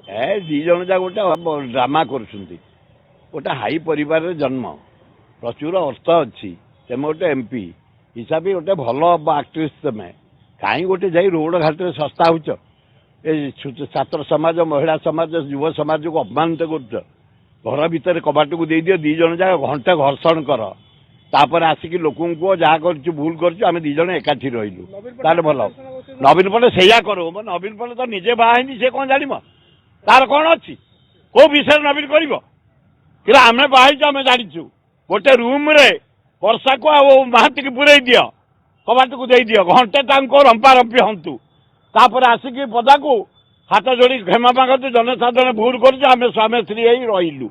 ए दी जन जा गोटे ड्रामा कर गोटे हाई परिवार जन्म प्रचुर अर्थ अच्छी तुम गोटे एमपी हिसाब से गोटे भल आक्ट्रेस तुम कहीं गोटे जा रोड घाट में सस्ता हो छात्र समाज महिला समाज युव समाज को अपमानित कर घर भितर कबाट को दे दियो दी जन जा घंटे घर्षण कर तापर आसिक लोक जहाँ कर भूल कर दी जन एकाठी रही ताले भल नवीन पट्टनायक से करो नवीन पट्टनायक तो निजे बाहर सी कौन जान तार कौन अच्छी कौ विषय नवीन कर आम बाहर आम जाचु गोटे रूम रे वर्षा को महाती की पूरे दि कबाट को दे दियो घंटे रंपा रंपी हंतु तापर आसिक पदा को हाथ जोड़ी क्षमा मागतु जनसाधारण भूल कर स्वामी स्त्री रही